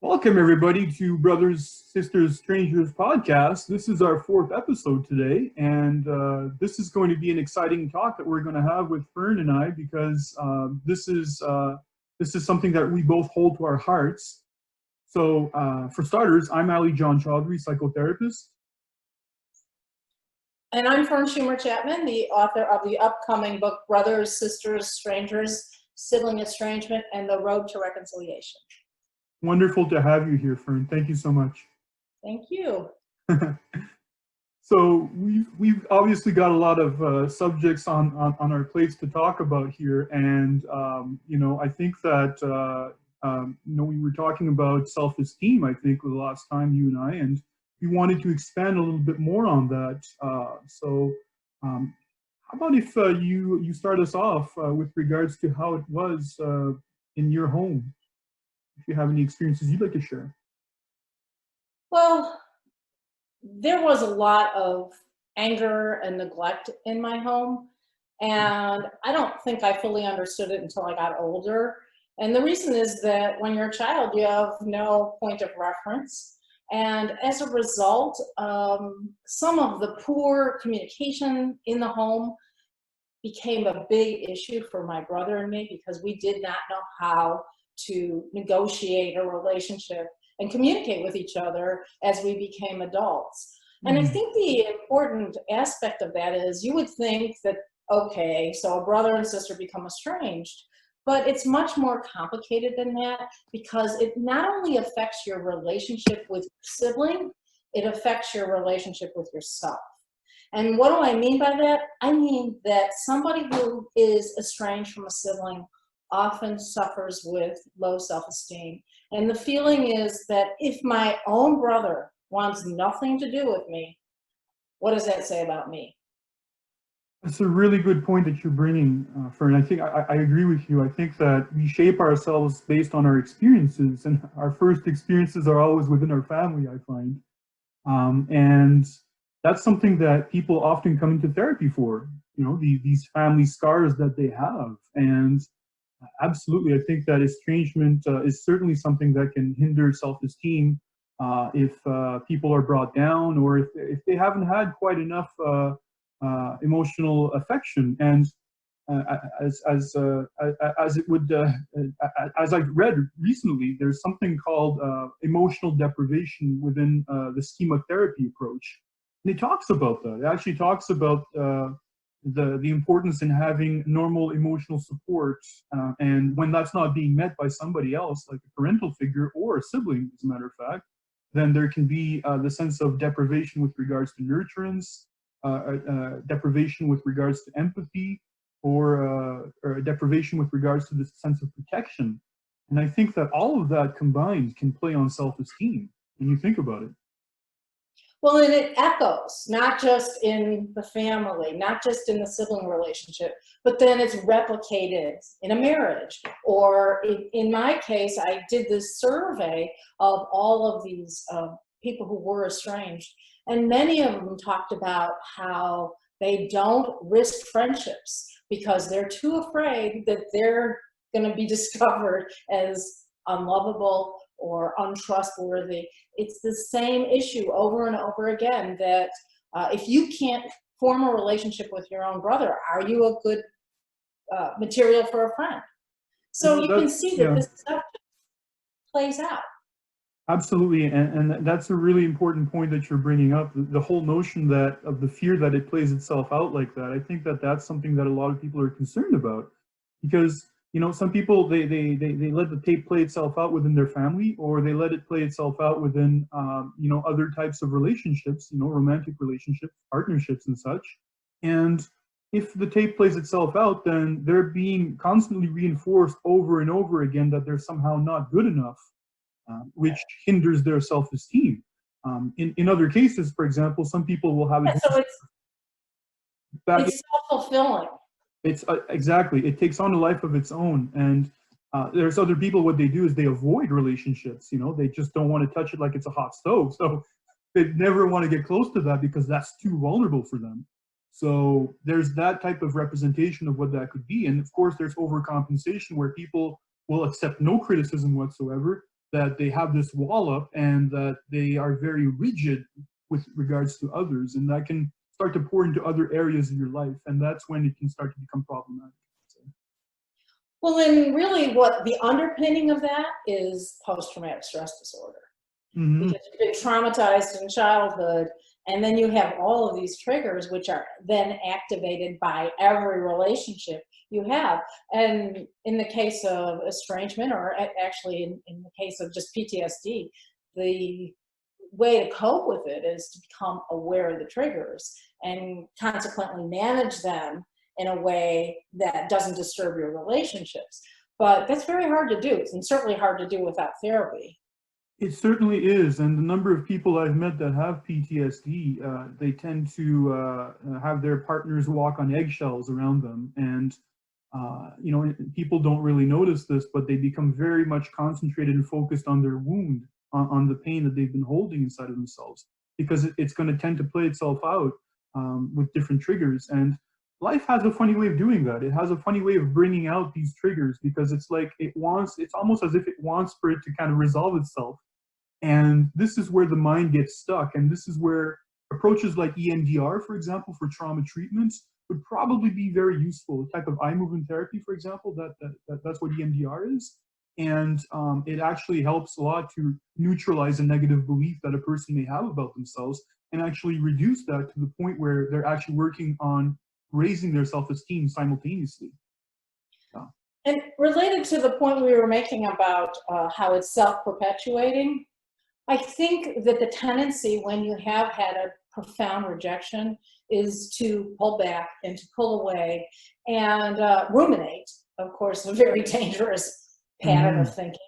Welcome, everybody, to Brothers, Sisters, Strangers podcast. This is our fourth episode today, and this is going to be an exciting talk that we're going to have with Fern and I because this is something that we both hold to our hearts. So, for starters, I'm Ali John Chaudhary, psychotherapist. And I'm Fern Chapman, the author of the upcoming book, Brothers, Sisters, Strangers, Sibling Estrangement, and the Road to Reconciliation. Wonderful to have you here, Fern. Thank you so much. Thank you. So we've obviously got a lot of subjects on our plates to talk about here, and I think that we were talking about self-esteem. I think the last time you and I, and we wanted to expand a little bit more on that. So how about if you start us off with regards to how it was in your home? If you have any experiences you'd like to share. Well, there was a lot of anger and neglect in my home, and I don't think I fully understood it until I got older. And the reason is that when you're a child, you have no point of reference. And as a result, some of the poor communication in the home became a big issue for my brother and me because we did not know how to negotiate a relationship and communicate with each other as we became adults. And I think the important aspect of that is you would think that, okay, so a brother and sister become estranged, but it's much more complicated than that because it not only affects your relationship with your sibling, it affects your relationship with yourself. And what do I mean by that? I mean that somebody who is estranged from a sibling often suffers with low self-esteem. And the feeling is that if my own brother wants nothing to do with me, what does that say about me? That's a really good point that you're bringing, Fern. I think I agree with you. I think that we shape ourselves based on our experiences, and our first experiences are always within our family, I find. And that's something that people often come into therapy for, these family scars that they have. And absolutely, I think that estrangement is certainly something that can hinder self-esteem if people are brought down or if they haven't had quite enough emotional affection. And as I've read recently, there's something called emotional deprivation within the schema therapy approach, and it talks about that. It actually talks about the importance in having normal emotional support, and when that's not being met by somebody else, like a parental figure or a sibling, as a matter of fact, then there can be the sense of deprivation with regards to nurturance, deprivation with regards to empathy, or deprivation with regards to the sense of protection. And I think that all of that combined can play on self-esteem when you think about it. Well, and it echoes, not just in the family, not just in the sibling relationship, but then it's replicated in a marriage. Or in my case, I did this survey of all of these people who were estranged, and many of them talked about how they don't risk friendships because they're too afraid that they're going to be discovered as unlovable or untrustworthy. It's the same issue over and over again, that if you can't form a relationship with your own brother, are you a good material for a friend? So you can see that this stuff plays out. Absolutely, and that's a really important point that you're bringing up. The whole notion that of the fear that it plays itself out like that. I think that that's something that a lot of people are concerned about, because some people they let the tape play itself out within their family, or they let it play itself out within other types of relationships, romantic relationships, partnerships, and such. And if the tape plays itself out, then they're being constantly reinforced over and over again that they're somehow not good enough. Which hinders their self-esteem. In other cases, for example, some people will have it's self-fulfilling. It's exactly, it takes on a life of its own. And there's other people, what they do is they avoid relationships. They just don't want to touch it like it's a hot stove. So they never want to get close to that because that's too vulnerable for them. So there's that type of representation of what that could be. And of course, there's overcompensation where people will accept no criticism whatsoever. that they have this wall up and that they are very rigid with regards to others, and that can start to pour into other areas of your life, and that's when it can start to become problematic. Well, and really what the underpinning of that is post-traumatic stress disorder. Mm-hmm. Because you've been traumatized in childhood, and then you have all of these triggers which are then activated by every relationship you have. And in the case of estrangement, or actually in the case of just PTSD, the way to cope with it is to become aware of the triggers and consequently manage them in a way that doesn't disturb your relationships. But that's very hard to do, and certainly hard to do without therapy. It certainly is, and the number of people I've met that have PTSD, they tend to have their partners walk on eggshells around them, and you know, people don't really notice this, but they become very much concentrated and focused on their wound, on the pain that they've been holding inside of themselves, because it's going to tend to play itself out with different triggers. And life has a funny way of doing that. It has a funny way of bringing out these triggers, because it's like it's almost as if it wants for it to kind of resolve itself. And this is where the mind gets stuck, and this is where approaches like EMDR, for example, for trauma treatments would probably be very useful. A type of eye movement therapy, for example, that's what EMDR is. And it actually helps a lot to neutralize a negative belief that a person may have about themselves, and actually reduce that to the point where they're actually working on raising their self-esteem simultaneously. And related to the point we were making about how it's self-perpetuating, I think that the tendency when you have had a profound rejection is to pull back and to pull away and ruminate, of course, a very dangerous pattern of thinking.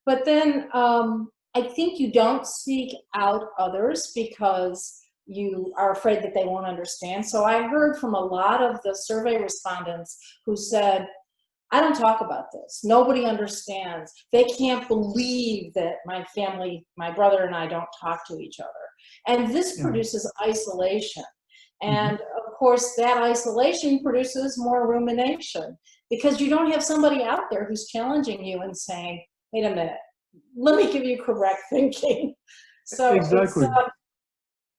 But then I think you don't seek out others because you are afraid that they won't understand. So I heard from a lot of the survey respondents who said, I don't talk about this. Nobody understands. They can't believe that my family, my brother and I don't talk to each other. And this produces isolation. And of course, that isolation produces more rumination, because you don't have somebody out there who's challenging you and saying, wait a minute, let me give you correct thinking. So exactly.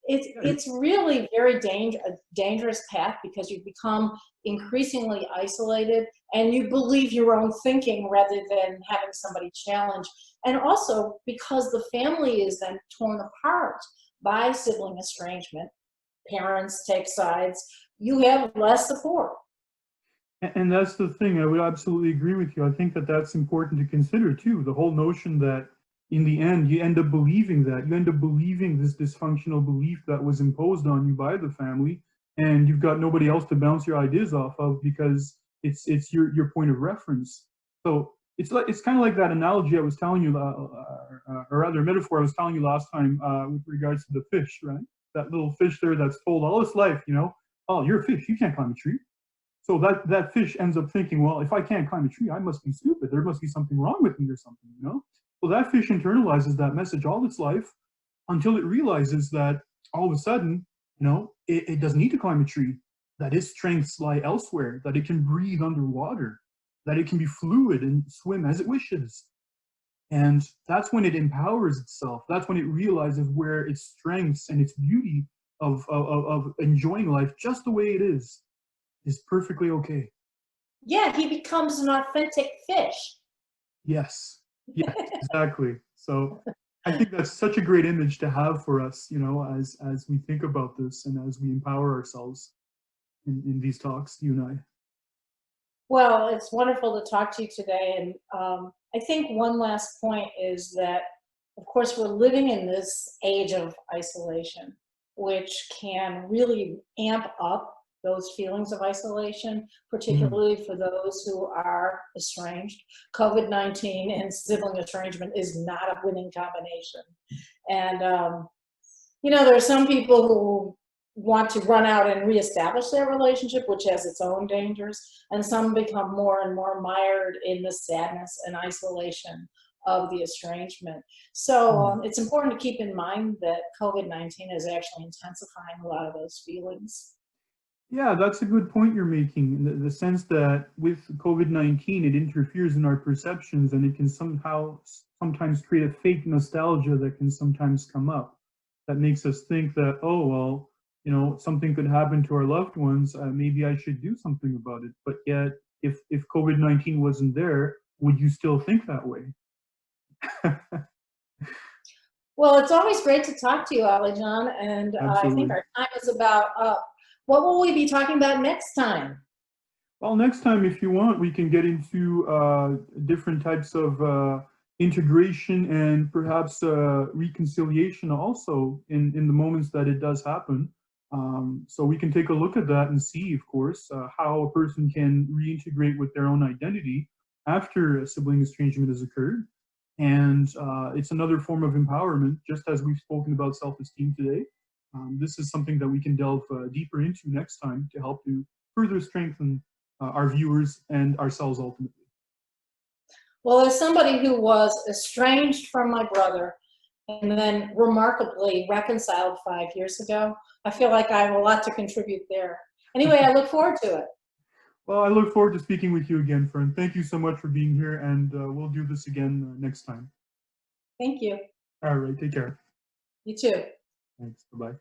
it's really very a dangerous path, because you become increasingly isolated and you believe your own thinking rather than having somebody challenge. And also because the family is then torn apart by sibling estrangement, parents take sides, you have less support. And that's the thing. I would absolutely agree with you. I think that that's important to consider too. The whole notion that in the end, you end up believing that. You end up believing this dysfunctional belief that was imposed on you by the family, and you've got nobody else to bounce your ideas off of, because it's your point of reference. So it's kind of like that analogy I was telling you, or rather metaphor I was telling you last time with regards to the fish, right? That little fish there that's told all its life, you know, oh, you're a fish, you can't climb a tree. So that fish ends up thinking, well, if I can't climb a tree, I must be stupid. There must be something wrong with me or something, you know? So that fish internalizes that message all its life until it realizes that all of a sudden, you know, it doesn't need to climb a tree, that its strengths lie elsewhere, that it can breathe underwater, that it can be fluid and swim as it wishes. And that's when it empowers itself. That's when it realizes where its strengths and its beauty of enjoying life just the way it is perfectly okay. Yeah, he becomes an authentic fish. Yes. Yeah, exactly. So I think that's such a great image to have for us, you know, as we think about this and as we empower ourselves in these talks, you and I. Well, it's wonderful to talk to you today. And I think one last point is that, of course, we're living in this age of isolation, which can really amp up those feelings of isolation, particularly for those who are estranged. COVID-19 and sibling estrangement is not a winning combination. And, you know, there are some people who want to run out and reestablish their relationship, which has its own dangers, and some become more and more mired in the sadness and isolation of the estrangement. So it's important to keep in mind that COVID-19 is actually intensifying a lot of those feelings. Yeah, that's a good point you're making, in the sense that with COVID-19, it interferes in our perceptions, and it can somehow sometimes create a fake nostalgia that can sometimes come up that makes us think that, oh, well, you know, something could happen to our loved ones. Maybe I should do something about it. But yet, if COVID-19 wasn't there, would you still think that way? Well, it's always great to talk to you, Ali John, and I think Absolutely. our time is about up. What will we be talking about next time? Well, next time, if you want, we can get into different types of integration and perhaps reconciliation also in the moments that it does happen. So we can take a look at that and see, of course, how a person can reintegrate with their own identity after a sibling estrangement has occurred. And it's another form of empowerment, just as we've spoken about self-esteem today. This is something that we can delve deeper into next time to help to further strengthen our viewers and ourselves ultimately. Well, as somebody who was estranged from my brother and then remarkably reconciled 5 years ago, I feel like I have a lot to contribute there. Anyway, I look forward to it. Well, I look forward to speaking with you again, Fern. Thank you so much for being here, and we'll do this again next time. Thank you. All right, take care. You too. Thanks. Bye-bye.